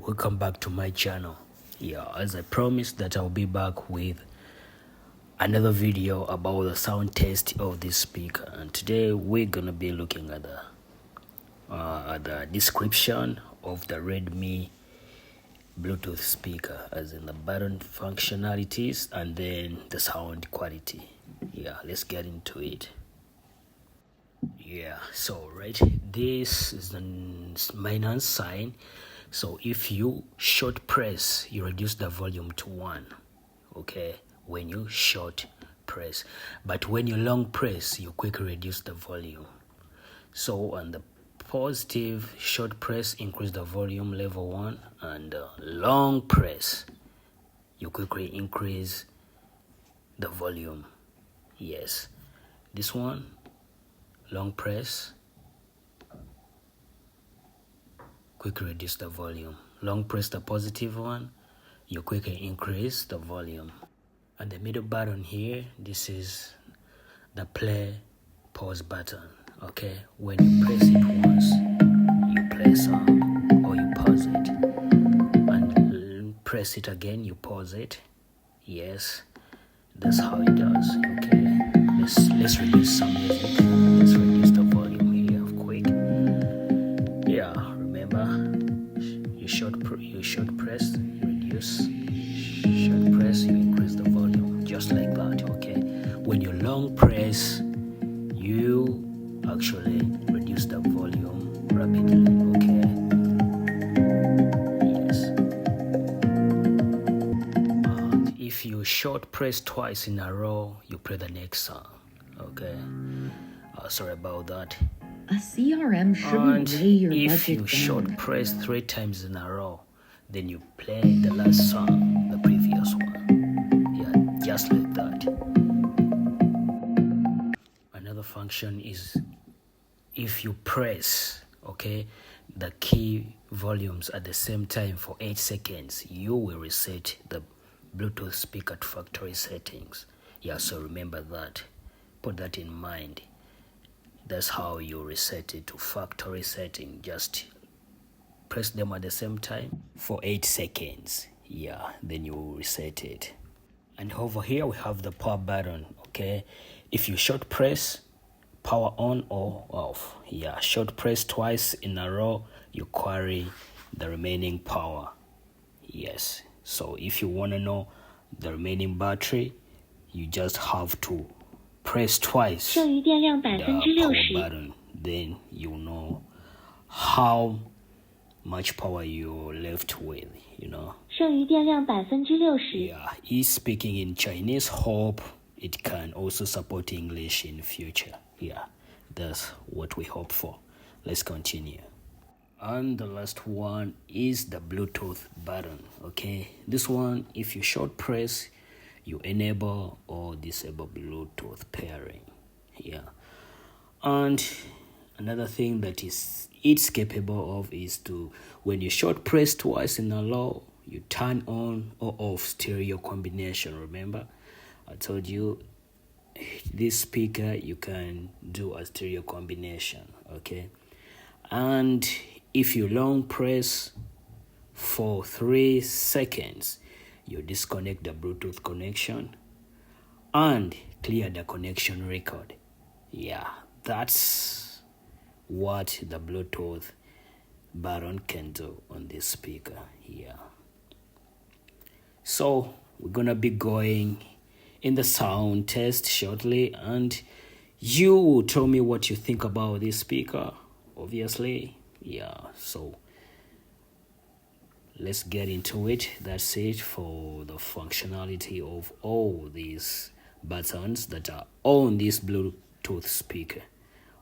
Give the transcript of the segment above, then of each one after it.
Welcome back to my channel. As I promised that I'll be back with another video about the sound test of this speaker, and today we're gonna be looking at the description of the Redmi Bluetooth speaker, as in the button functionalities and then the sound quality. Let's get into it. This is the minus sign. So if you short press, you reduce the volume to 1, okay, when you short press. But when you long press, you quickly reduce the volume. So on the positive, short press, increase the volume level 1, and long press, you quickly increase the volume. Yes, this one, long press, quickly reduce the volume. Long press the positive one, you quickly increase the volume. And the middle button here, this is the play pause button, okay? When you press it once, you play song or you pause it, and press it again, you pause it. Yes, that's how it does. Okay, let's reduce some music. Let's reduce the volume here quick. Remember, you short press, you reduce, short press, you increase the volume, just like that. Okay, when you long press, you actually reduce the volume rapidly. Okay, yes. And if you short press twice in a row, you play the next song. Okay, sorry about that. A CRM shouldn't And weigh your if budget you down. short press 3 times in a row, then you play the last song, the previous one. Just like that. Another function is if you press, okay, the key volumes at the same time for 8 seconds, you will reset the Bluetooth speaker to factory settings. So remember that. Put that in mind. That's how you reset it to factory setting. Just press them at the same time for 8 seconds. Then you reset it. And over here we have the power button. Okay, if you short press, power on or off. Short press twice in a row, you carry the remaining power. Yes, so if you want to know the remaining battery, you just have to press twice the power button, then you know how much power you're left with, He's speaking in Chinese. Hope it can also support English in the future. That's what we hope for. Let's continue. And the last one is the Bluetooth button. Okay, this one, if you short press, you enable or disable Bluetooth pairing. And another thing that it's capable of is to, when you short press twice in a row, you turn on or off stereo combination. Remember, I told you this speaker you can do a stereo combination. Okay, and if you long press for 3 seconds, you disconnect the Bluetooth connection and clear the connection record. That's what the Bluetooth button can do on this speaker. So we're gonna be going in the sound test shortly, and you will tell me what you think about this speaker, obviously. So let's get into it. That's it for the functionality of all these buttons that are on this Bluetooth speaker.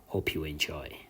Hope you enjoy.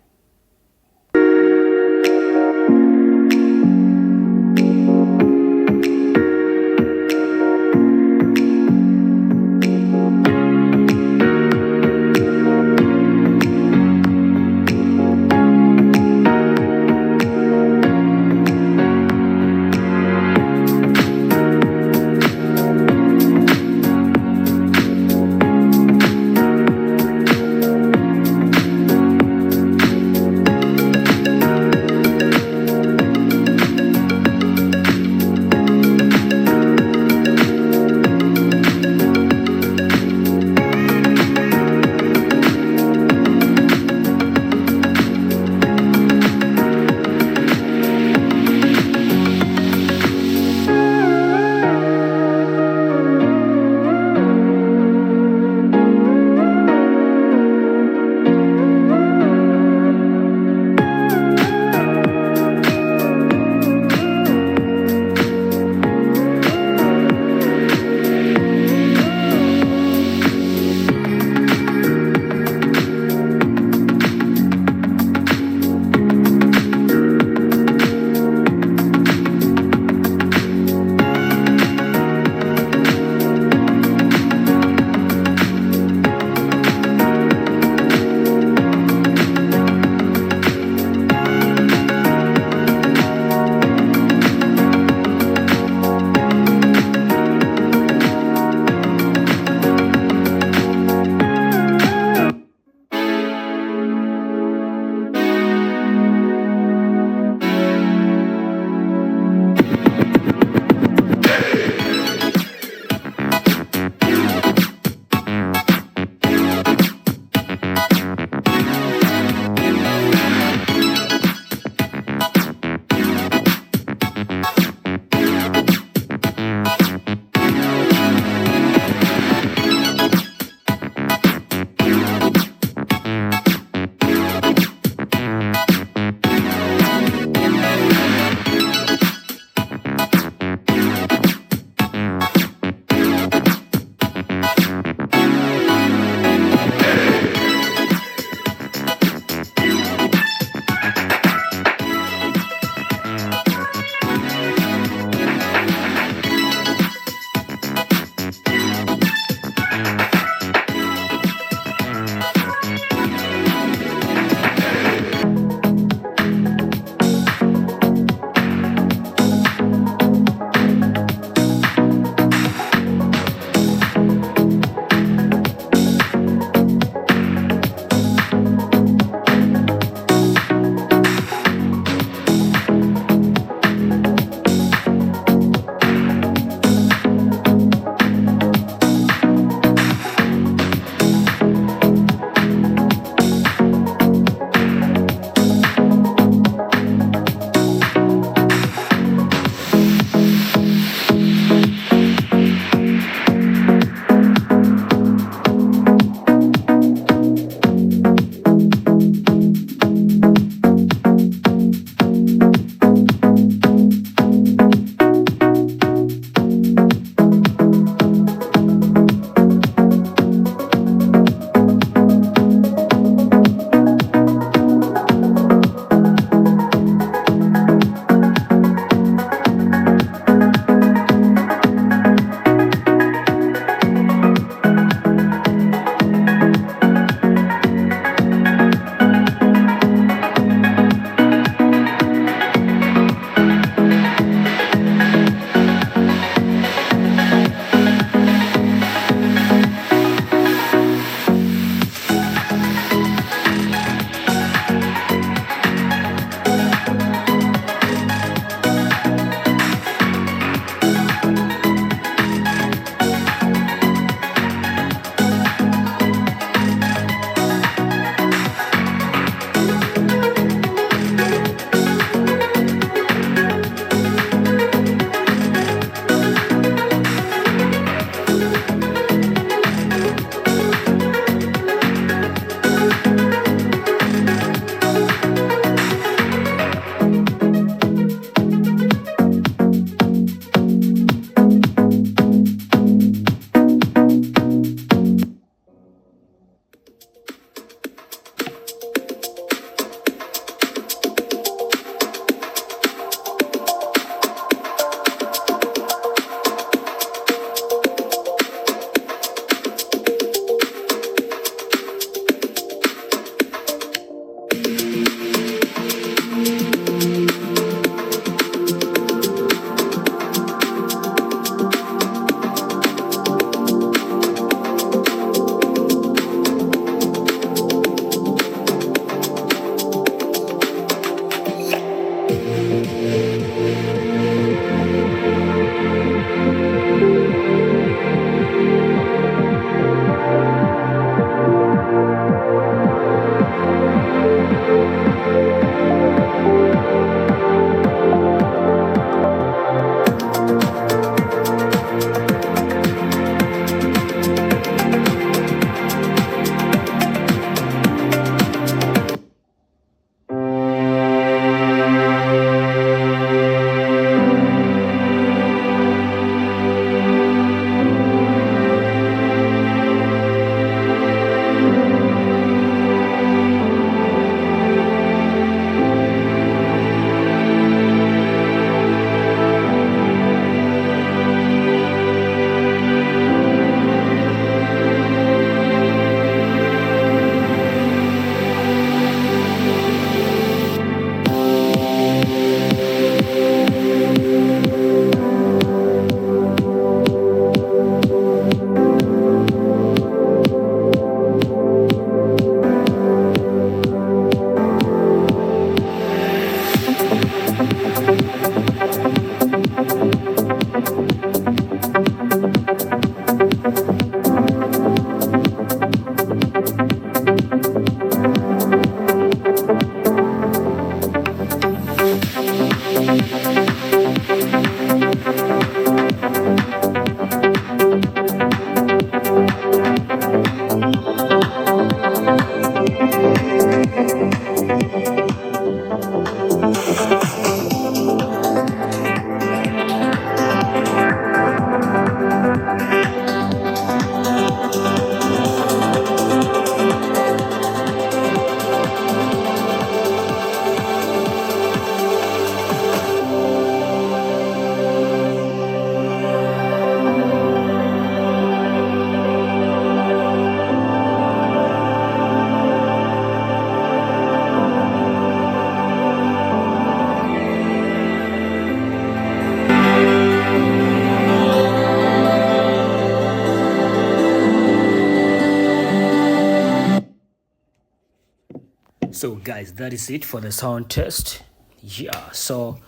So guys, that is it for the sound test. Yeah, so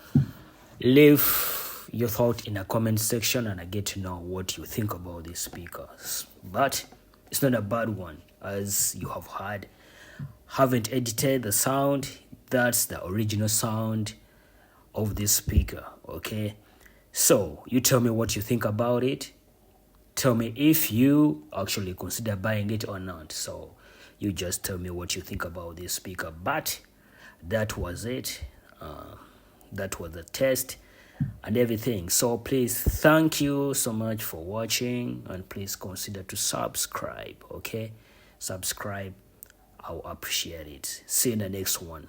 leave your thought in the comment section and I get to know what you think about these speakers. But it's not a bad one, as you have heard. Haven't edited the sound. That's the original sound of this speaker. Okay, so you tell me what you think about it. Tell me if you actually consider buying it or not. So you just tell me what you think about this speaker. But that was it. That was the test and everything. So please, thank you so much for watching, and please consider to subscribe. Okay, subscribe. I'll appreciate it. See you in the next one.